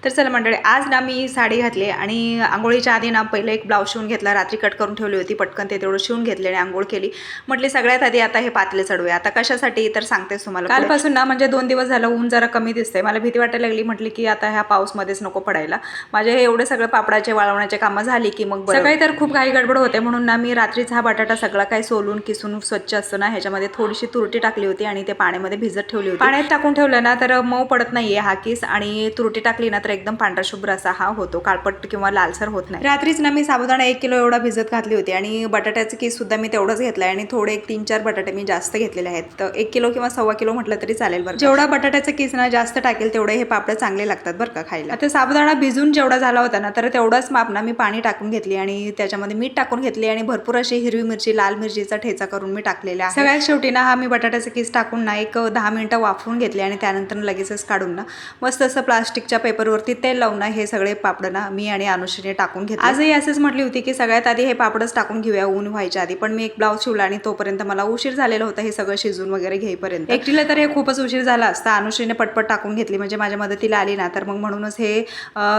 तर चला मंडळी, आज ना मी साडी घातली आणि आंघोळीच्या आधी ना पहिलं एक ब्लाऊज शिवून घेतला. रात्री कट करून ठेवली होती, पटकन ते तेवढं शिवून घेतले आणि आंघोळ केली. म्हटली सगळ्यात आधी आता हे पातले चढवूया. आता कशासाठी तर सांगतेच तुम्हाला. कालपासून ना म्हणजे 2 दिवस झालं ऊन जरा कमी दिसतंय. मला भीती वाटायला लागली. म्हटली की आता ह्या पाऊसमध्येच नको पडायला. माझे हे एवढे सगळे पापडाचे वाळवण्याचे कामं झाली की मग सकाळी तर खूप घाई गडबड होते, म्हणून ना मी रात्रीच हा बटाटा सगळा काही सोलून किसून स्वच्छ असतो ना, ह्याच्यामध्ये थोडीशी तुरटी टाकली होती आणि ते पाण्यामध्ये भिजत ठेवली होती. पाण्यात टाकून ठेवलं ना तर मऊ पडत नाहीये हा किस, आणि तुरटी टाकली ना तर एकदम पांढरा शुभ्र असा हा होतो, काळपट किंवा लालसर होत नाही. रात्रीच ना मी साबुदाणा 1 किलो एवढा भिजत घातली होती आणि बटाट्याचं किस सुद्धा मी तेवढंच घेतलंय आणि थोडे एक 3-4 बटाटे मी जास्त घेतलेले आहेत. तर 1 किलो किंवा 1.25 किलो म्हटलं तरी चालेल बरं. जेवढा बटाट्याचं किस ना जास्त टाकेल तेवढे हे पापड चांगले लागतात बरं का खायला. आता साबुदाणा भिजून जेवढा झाला होता ना तर तेवढाच माप ना मी पाणी टाकून घेतली आणि त्याच्यामध्ये मीठ टाकून घेतली आणि भरपूर अशी हिरवी मिरची, लाल मिरचीचा ठेचा करून मी टाकलेला आहे. सगळ्यात शेवटी ना हा मी बटाट्याचं किस टाकून ना एक 10 मिनिटं वाफवून घेतले आणि त्यानंतर लगेचच काढून ना मस्त असं प्लास्टिकच्या पेपरवरती तेल लावून ना हे सगळे पापड ना मी आणि अनुश्रीने टाकून घेतले. आजही असेच म्हटली होती की सगळ्यात आधी हे पापडच टाकून घेऊया ऊन व्हायच्या आधी, पण मी एक ब्लाऊज शिवला आणि तोपर्यंत मला उशीर झालेला होता हे सगळं शिजून वगैरे घेईपर्यंत. एकटीला तर हे खूपच उशीर झाला असता. अनुश्रीने पटपट टाकून घेतली म्हणजे माझ्या मदतीला आली ना, तर मग म्हणूनच हे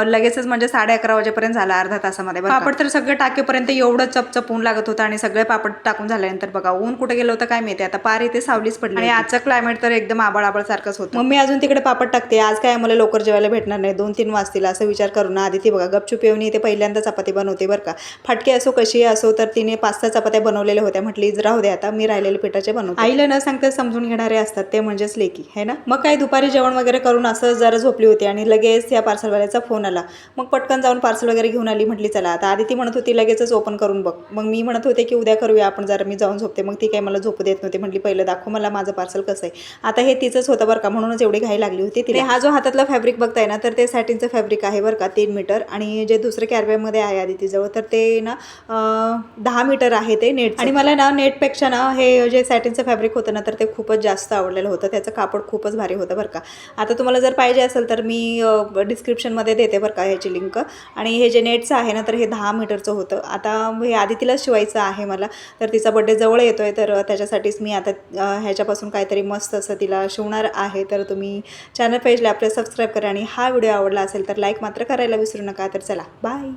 लगेचच म्हणजे 11:30 वाजेपर्यंत झालं, अर्धा तासामध्ये. पापड तर सगळं टाकेपर्यंत एवढं चपचप ऊन लागत होतं आणि सगळे पापड टाकून झाल्यानंतर बघा ऊन कुठे गेलं होतं काय माहिती. आता पार इथे सावलीच पडली आणि आजचं क्लायमेट तर एकदम आबाळ आबाळ सारखंच होतं. मम्मी अजून तिकडे पापड टाकते. आज काय मला लवकर जेवायला भेटणार नाही, 2-3 वाजतील असं विचार करून आधी ती बघा गपचूप येऊन इथे पहिल्यांदा चपाती बनवते बरं का. फाटके असो कशी असो, तर तिने 5-6 चपात्या बनवलेल्या होत्या. म्हटली राहू दे आता, मी राहिलेले पिठाचे बनवते. आईला न सांगता समजून घेणारे असतात ते म्हणजेच लेकी है ना. मग काय दुपारी जेवण वगैरे करून असं जरा झोपली होती आणि लगेच या पार्सलवाल्याचा फोन आला. मग पटकन जाऊन पार्सल वगैरे घेऊन आली. म्हटली चला आता. आधी ती म्हणत होती लगेचच ओपन करून बघ. मग मी म्हणत होते की उद्या करूया आपण, जरा मी जाऊन झोपते. मग ती काही मला झोपू देत नव्हती. म्हटली पहिलं दाखव मला माझं पार्सल कसं आहे. आता हे तिचंच होतं बरं का, म्हणूनच एवढी घाई लागली होती तिला. हा जो हातातला फॅब्रिक बघताय ना, तर ते सॅटिनचं फॅब्रिक आहे बरं का, 3 मीटर. आणि जे दुसरे कॅरबॅगमध्ये आहे आदितीजवळ, तर ते ना 10 मीटर आहे ते नेट. आणि मला ना नेटपेक्षा ना हे जे सॅटिनचं फॅब्रिक होतं ना, तर ते खूपच जास्त आवडलेलं होतं. त्याचं कापड खूपच भारी होतं बरं का. आता तुम्हाला जर पाहिजे असेल तर मी डिस्क्रिप्शनमध्ये देते बरं का ह्याची लिंक. आणि हे जे नेटचं आहे ना, तर हे 10 मीटरचं होतं. आता हे आदितीला शिवायचं आहे मला, तर तिचा बड्डे जवळ येतोय, तर त्याच्यासाठीच मी आता ह्याच्यापासून काहीतरी मस्त असं तिला शिवणार आहे. तर तुम्ही चॅनल पेजला आपलं सबस्क्राईब करा आणि हा व्हिडिओ आवडला असेल तर लाईक मात्र करायला विसरू नका. तर चला बाय.